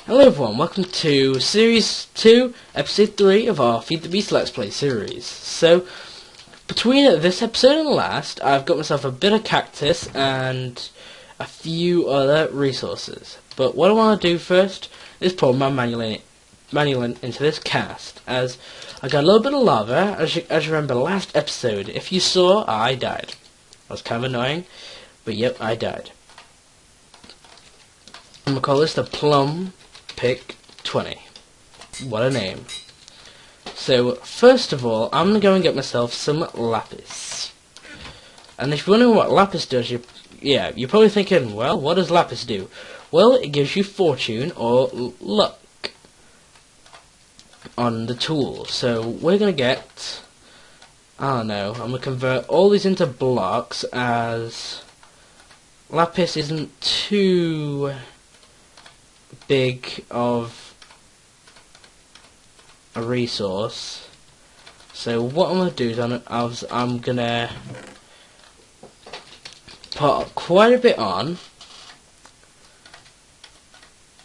Hello everyone, welcome to Series 2, Episode 3 of our Feed the Beast Let's Play series. So, between this episode and the last, I've got myself a bit of cactus and a few other resources. But what I want to do first is pour my manual into this cast, as I got a little bit of lava. As you remember last episode, if you saw, I died. That was kind of annoying, but yep, I died. I'm going to call this the Plum Pick 20. What a name. So, first of all, I'm going to go and get myself some lapis. And if you're wondering what lapis does, you're probably thinking, well, what does lapis do? Well, it gives you fortune or luck on the tool. So, we're going to get, I don't know, I'm going to convert all these into blocks, as lapis isn't too big of a resource. So what I'm going to do is I'm going to put quite a bit on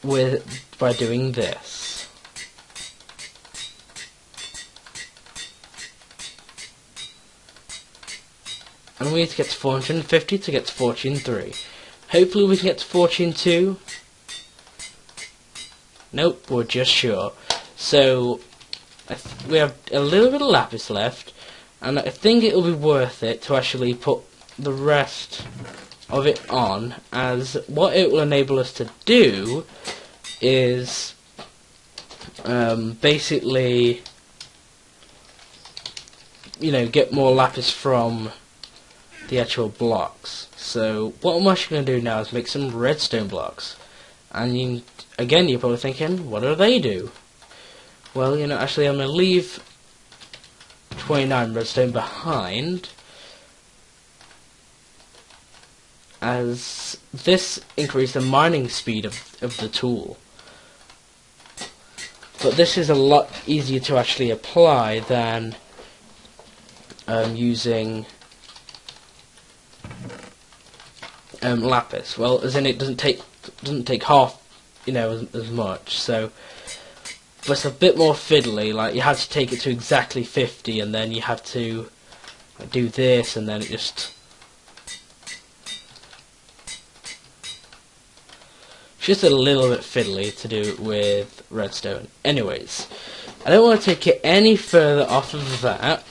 by doing this. And we need to get to 450 to get to Fortune 3. Hopefully we can get to Fortune 2. Nope, we're just sure. So, we have a little bit of lapis left, and I think it'll be worth it to actually put the rest of it on, as what it will enable us to do is basically, get more lapis from the actual blocks. So, what I'm actually going to do now is make some redstone blocks. And again, you're probably thinking, what do they do? Well, actually I'm going to leave 29 redstone behind, as this increases the mining speed of the tool. But this is a lot easier to actually apply than using lapis. Well, as in it doesn't take half, as much. So, but it's a bit more fiddly. Like, you have to take it to exactly 50, and then you have to do this, and then it just it's just a little bit fiddly to do with redstone. Anyways, I don't want to take it any further off of that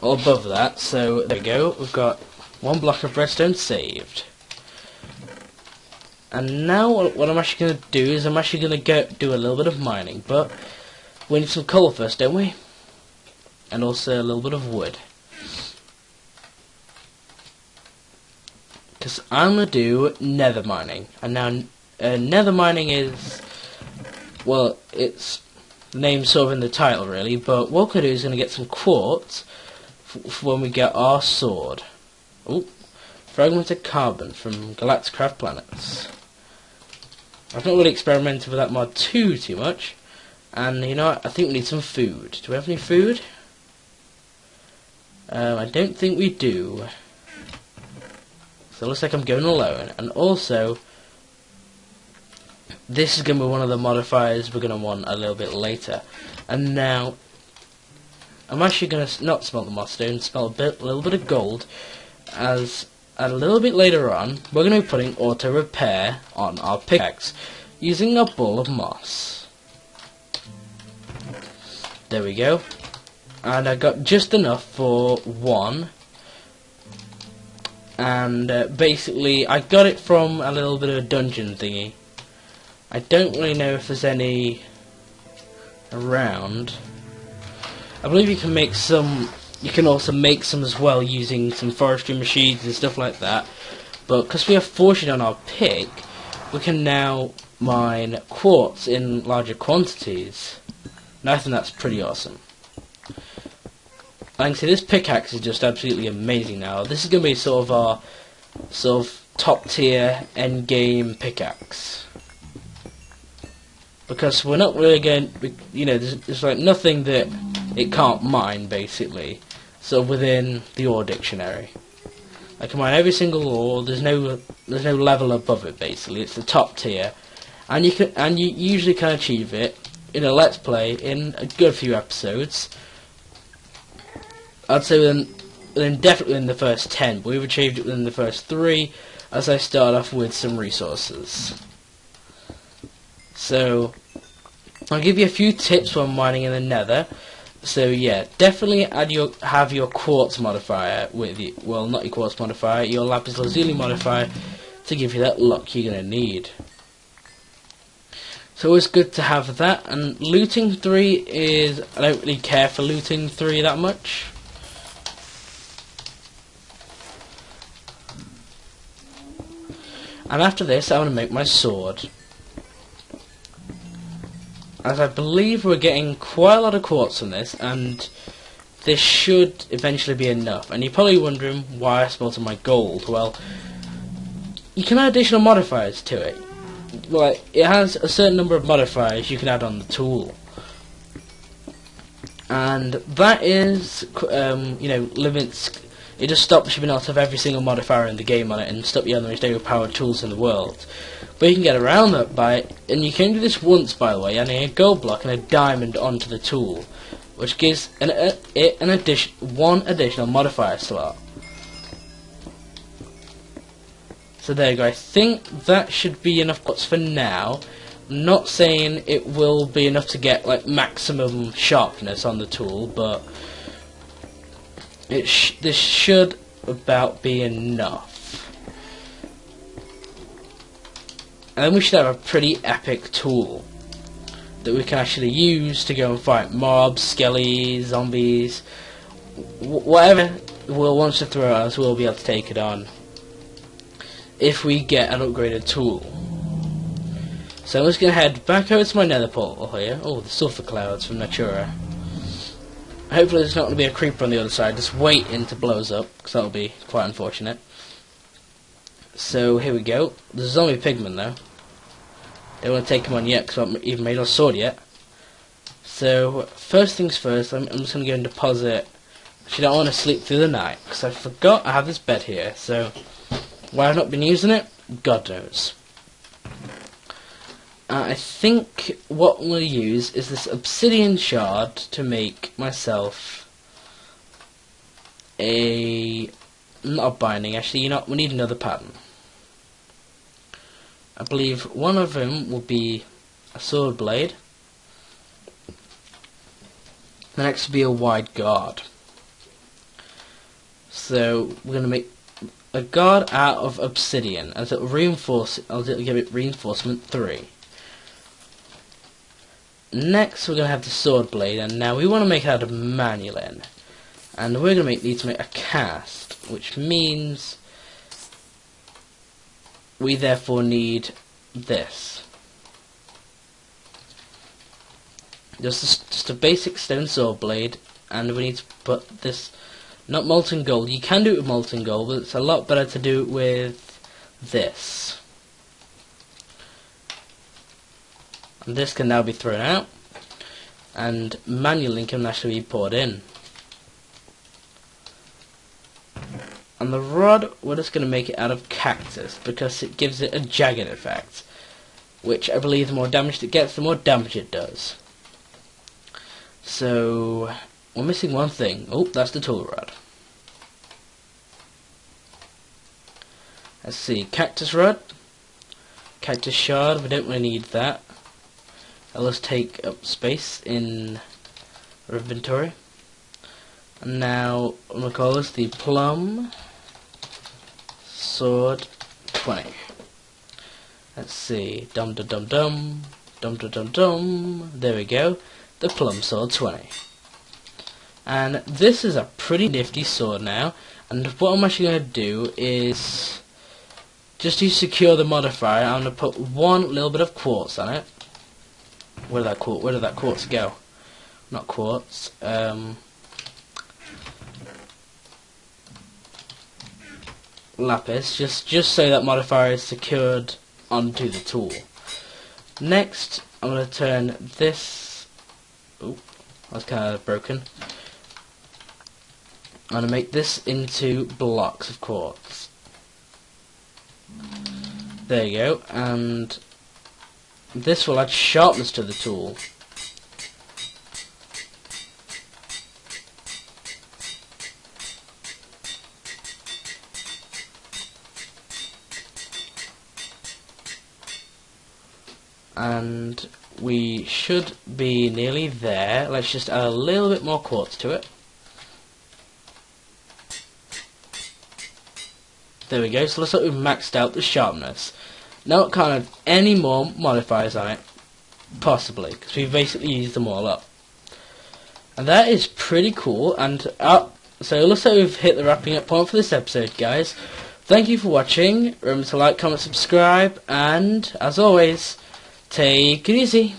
or above that. So there we go. We've got one block of redstone saved. And now what I'm actually going to do is I'm actually going to do a little bit of mining. But we need some coal first, don't we? And also a little bit of wood. Because I'm going to do nether mining. And now nether mining is, well, it's named sort of in the title really. But what we're going to do is going to get some quartz for when we get our sword. Oh, fragmented carbon from Galacticraft Planets. I've not really experimented with that mod too much, and I think we need some food. Do we have any food? I don't think we do. So it looks like I'm going alone. And also, this is going to be one of the modifiers we're going to want a little bit later. And now, I'm actually going to not smelt the moss stone, smelt a little bit of gold, as a little bit later on, we're going to be putting auto repair on our pickaxe using a ball of moss. There we go. And I got just enough for one. And basically, I got it from a little bit of a dungeon thingy. I don't really know if there's any around. I believe you can make some. You can also make some as well using some forestry machines and stuff like that. But because we have fortune on our pick, we can now mine quartz in larger quantities. And I think that's pretty awesome. Like I can see, this pickaxe is just absolutely amazing now. This is going to be sort of our top tier end game pickaxe. Because we're not really going, there's like nothing that it can't mine, basically. So within the ore dictionary, I can mine every single ore. There's no level above it. Basically, it's the top tier, and you usually can achieve it in a let's play in a good few episodes. I'd say within definitely within the first 10, but we've achieved it within the first 3, as I start off with some resources. So I'll give you a few tips when mining in the Nether. So yeah, definitely have your quartz modifier with you. Well, not your quartz modifier, your lapis lazuli modifier to give you that luck you're gonna need. So it's good to have that. And looting 3 is, I don't really care for looting 3 that much. And after this, I'm gonna make my sword, as I believe we're getting quite a lot of quartz from this, and this should eventually be enough. And you're probably wondering why I smelted my gold. Well, you can add additional modifiers to it. Like, it has a certain number of modifiers you can add on the tool, and that is, limits. It just stops you being able to have every single modifier in the game on it and stop you on the most overpowered tools in the world. But you can get around that and you can do this once, by the way, adding a gold block and a diamond onto the tool, which gives one additional modifier slot. So there you go. I think that should be enough pots for now. I'm not saying it will be enough to get like maximum sharpness on the tool, but this should about be enough. And then we should have a pretty epic tool that we can actually use to go and fight mobs, skellies, zombies, whatever we'll want to throw at us, we'll be able to take it on if we get an upgraded tool. So I'm just going to head back over to my nether portal here. Oh, the sulfur clouds from Natura. Hopefully there's not going to be a creeper on the other side, just waiting to blow us up, because that'll be quite unfortunate. So here we go. There's a zombie pigman though. Don't want to take him on yet because I haven't even made our sword yet. So first things first, I'm just going to go and deposit. Actually, I don't want to sleep through the night because I forgot I have this bed here. So why I've not been using it, God knows. I think what I'm going to use is this obsidian shard to make myself not a binding. Actually, we need another pattern. I believe one of them will be a sword blade. The next will be a wide guard. So we're going to make a guard out of obsidian, as it will reinforce. I'll give it reinforcement 3. Next, we're going to have the sword blade, and now we want to make it out of manulin, and we're going to need to make a cast, which means we therefore need this. Just a basic stone sword blade, and we need to put this, not molten gold. You can do it with molten gold, but it's a lot better to do it with this. And this can now be thrown out, and manulin can actually be poured in. And the rod, we're just going to make it out of cactus, because it gives it a jagged effect, which I believe the more damage it gets, the more damage it does. So, we're missing one thing. Oh, that's the tool rod. Let's see, cactus rod, cactus shard, we don't really need that. That'll just take up space in our inventory. And now, I'm going to call this the plum sword 20. Let's see, dum dum dum dum, dum dum dum dum, there we go, the plum sword 20. And this is a pretty nifty sword now, and what I'm actually going to do is, just to secure the modifier, I'm going to put one little bit of quartz on it. Where did that quartz go? Not quartz, lapis, just so that modifier is secured onto the tool. Next, I'm going to turn this. Oh, that's kind of broken. I'm going to make this into blocks of quartz. There you go, and this will add sharpness to the tool. And we should be nearly there. Let's just add a little bit more quartz to it. There we go, so looks like we've maxed out the sharpness. Now can't add any more modifiers on it, possibly, because we've basically used them all up. And that is pretty cool, and so it looks like we've hit the wrapping up point for this episode, guys. Thank you for watching, remember to like, comment, subscribe, and, as always, take it easy.